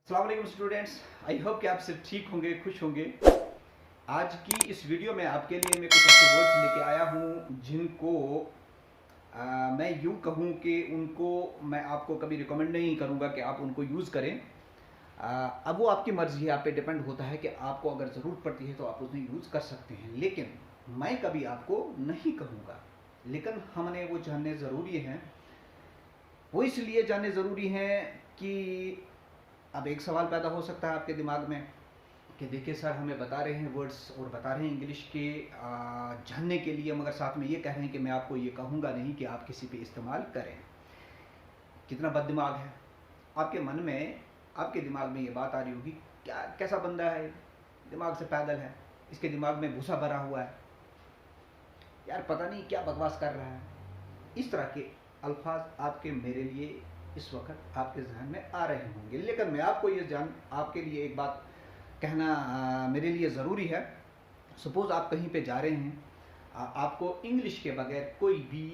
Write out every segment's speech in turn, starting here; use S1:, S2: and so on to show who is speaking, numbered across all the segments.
S1: अस्सलाम वालेकुम students, I hope कि आप सब ठीक होंगे, खुश होंगे। आज की इस वीडियो में आपके लिए मैं कुछ ऐसे वर्ड्स लेके आया हूँ जिनको मैं यूँ कहूँ कि उनको मैं आपको कभी रिकमेंड नहीं करूँगा कि आप उनको यूज़ करें। अब वो आपकी मर्ज़ी है, आप पे डिपेंड होता है कि आपको अगर ज़रूरत पड़ती है तो आप उसे यूज़ कर सकते हैं, लेकिन मैं कभी आपको नहीं कहूँगा। लेकिन हमने वो जानने ज़रूरी हैं। वो इसलिए जानने ज़रूरी हैं कि अब एक सवाल पैदा हो सकता है आपके दिमाग में कि देखिए सर, हमें बता रहे हैं वर्ड्स और बता रहे हैं इंग्लिश के जानने के लिए, मगर साथ में ये कह रहे हैं कि मैं आपको ये कहूँगा नहीं कि आप किसी पे इस्तेमाल करें। कितना बददिमाग है आपके मन में, आपके दिमाग में ये बात आ रही होगी, क्या कैसा बंदा है, दिमाग से पैदल है, इसके दिमाग में भूसा भरा हुआ है, यार पता नहीं क्या बकवास कर रहा है। इस तरह के अल्फाज आपके मेरे लिए इस वक्त आपके जहन में आ रहे होंगे, लेकिन मैं आपको ये आपके लिए एक बात कहना मेरे लिए ज़रूरी है। सपोज़ आप कहीं पे जा रहे हैं, आपको इंग्लिश के बगैर कोई भी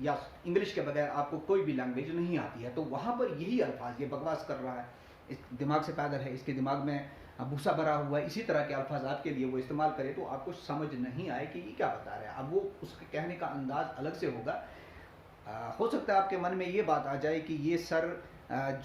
S1: या इंग्लिश के बगैर आपको कोई भी लैंग्वेज नहीं आती है, तो वहाँ पर यही अल्फाज, ये बकवास कर रहा है, इस दिमाग से पैदल है, इसके दिमाग में भूसा भरा हुआ है, इसी तरह के अल्फाज आपके लिए वो इस्तेमाल करे तो आपको समझ नहीं आए कि ये क्या बता रहा है। अब वो उसके कहने का अंदाज़ अलग से होगा। हो सकता है आपके मन में ये बात आ जाए कि ये सर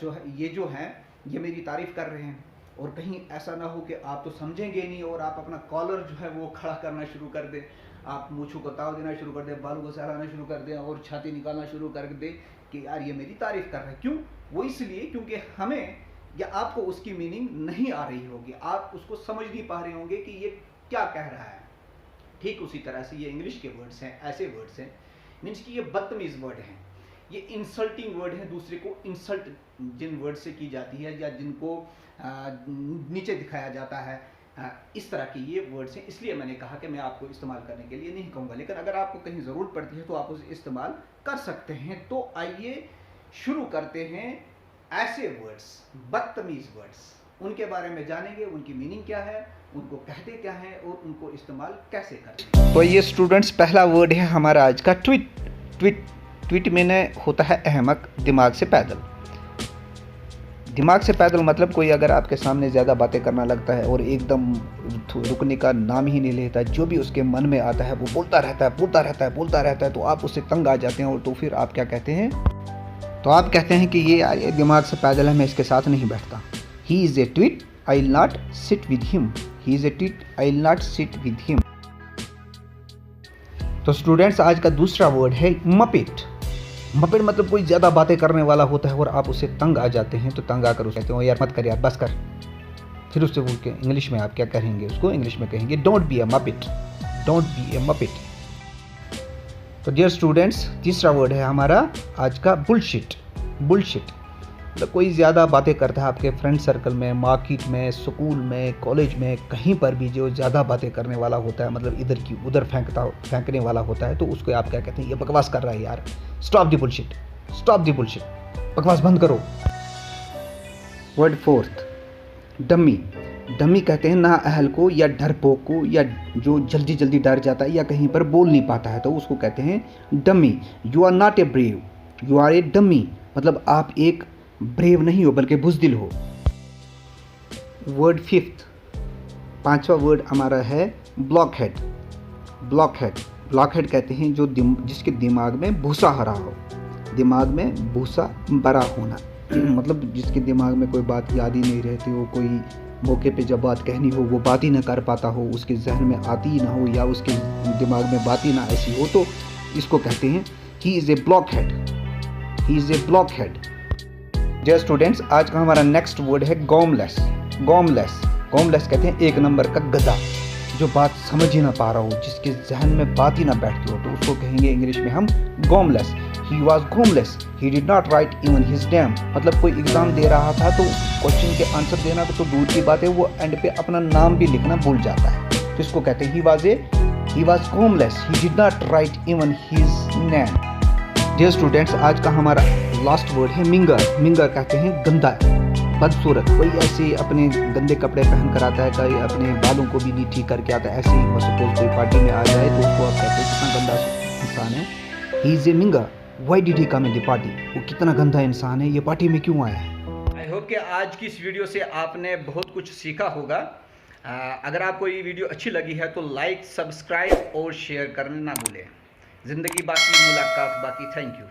S1: जो हैं ये मेरी तारीफ़ कर रहे हैं, और कहीं ऐसा ना हो कि आप तो समझेंगे नहीं और आप अपना कॉलर जो है वो खड़ा करना शुरू कर दें, आप मूँछों को ताव देना शुरू कर दें, बालों को सहलाना शुरू कर दें और छाती निकालना शुरू कर दें कि यार ये मेरी तारीफ़ कर रहे हैं। क्यों? वो इसलिए क्योंकि हमें या आपको उसकी मीनिंग नहीं आ रही होगी, आप उसको समझ नहीं पा रहे होंगे कि ये क्या कह रहा है। ठीक उसी तरह से ये इंग्लिश के वर्ड्स हैं, ऐसे वर्ड्स हैं मीन्स कि ये बदतमीज़ वर्ड हैं, ये इंसल्टिंग वर्ड है, दूसरे को इंसल्ट जिन वर्ड से की जाती है या जिनको नीचे दिखाया जाता है, इस तरह के ये वर्ड्स हैं। इसलिए मैंने कहा कि मैं आपको इस्तेमाल करने के लिए नहीं कहूँगा, लेकिन अगर आपको कहीं ज़रूरत पड़ती है तो आप उसे इस्तेमाल कर सकते हैं। तो आइए शुरू करते हैं। ऐसे वर्ड्स, बदतमीज़ वर्ड्स, उनके बारे में जानेंगे, उनकी मीनिंग क्या है, उनको कहते क्या हैं और उनको इस्तेमाल कैसे करते हैं। तो ये स्टूडेंट्स, पहला वर्ड है हमारा आज का ट्वीट। ट्वीट मैंने होता है अहमक, दिमाग से पैदल। दिमाग से पैदल मतलब कोई अगर आपके सामने ज़्यादा बातें करना लगता है और एकदम रुकने का नाम ही नहीं लेता, जो भी उसके मन में आता है वो बोलता रहता है, तो आप उससे तंग आ जाते हैं और तो फिर आप क्या कहते हैं, तो आप कहते हैं कि ये दिमाग से पैदल है, मैं इसके साथ नहीं बैठता। ही is A tweet, I will not sit with him. He is A tweet, I will not sit with him. तो स्टूडेंट्स, आज का दूसरा वर्ड है मपेट। मपेट मतलब कोई ज़्यादा बातें करने वाला होता है और आप उससे तंग आ जाते हैं, तो तंग आकर उससे कहते हो यार मत कर, यार बस कर। फिर उससे बोल के इंग्लिश में आप क्या कहेंगे, उसको इंग्लिश में कहेंगे don't be A Muppet, don't be A Muppet. तो डियर स्टूडेंट्स, तीसरा वर्ड है हमारा आज का बुलशिट। बुलशिट मतलब कोई ज़्यादा बातें करता है आपके फ्रेंड सर्कल में, मार्केट में, स्कूल में, कॉलेज में, कहीं पर भी जो ज़्यादा बातें करने वाला होता है, मतलब इधर की उधर फेंकने वाला होता है, तो उसको आप क्या कहते हैं, ये बकवास कर रहा है यार, stop the bullshit, stop the bullshit, बकवास बंद करो। Word fourth, dummy. डमी कहते हैं नाअहल को या डरपोक को, या जो जल्दी जल्दी डर जाता है या कहीं पर बोल नहीं पाता है, तो उसको कहते हैं dummy. You are not a brave, you are a dummy, मतलब आप एक ब्रेव नहीं हो बल्कि बुज़दिल हो। वर्ड फिफ्थ, पांचवा वर्ड हमारा है ब्लॉकहेड। ब्लॉकहेड, ब्लॉकहेड कहते हैं जो जिसके दिमाग में भूसा भरा हो, दिमाग में भूसा भरा होना मतलब जिसके दिमाग में कोई बात याद ही नहीं रहती हो, कोई मौके पे जब बात कहनी हो वो बात ही ना कर पाता हो, उसके जहन में आती ही ना हो या उसके दिमाग में बात ही ना ऐसी हो, तो इसको कहते हैं he is a blockhead, he is a blockhead. Dear students, आज का हमारा नेक्स्ट वर्ड है गॉमलेस। गॉमलेस, गॉमलेस कहते हैं एक नंबर का गधा, जो बात समझ ही ना पा रहा हो, जिसके जहन में बात ही ना बैठती हो, तो उसको कहेंगे इंग्लिश में हम gormless. He was gormless, he did not write even his dam, मतलब कोई एग्जाम दे रहा था तो क्वेश्चन के आंसर देना तो दूर की बात है, वो एंड पे अपना नाम भी लिखना भूल जाता है, तो इसको कहते हैं he was gormless, he did not write even his name. Dear students, आज का हमारा लास्ट वर्ड है मिंगर। मिंगर कहते हैं गंदा, बदसूरत, कोई ऐसे अपने गंदे कपड़े पहन कर आता है, कोई अपने बालों को भी नहीं ठीक करके आता है, ऐसे ही सपोज कोई पार्टी में आ जाए तो उसको आप कहते हैं कितना गंदा इंसान है, he is a minger, why did he come in the party, वो कितना गंदा इंसान है, ये पार्टी में क्यों आया है। आई होप होप कि आज की इस वीडियो से आपने बहुत कुछ सीखा होगा। अगर आपको ये वीडियो अच्छी लगी है तो लाइक, सब्सक्राइब और शेयर करना ना भूलें। ज़िंदगी बाकी, मुलाकात बाकी। Thank you.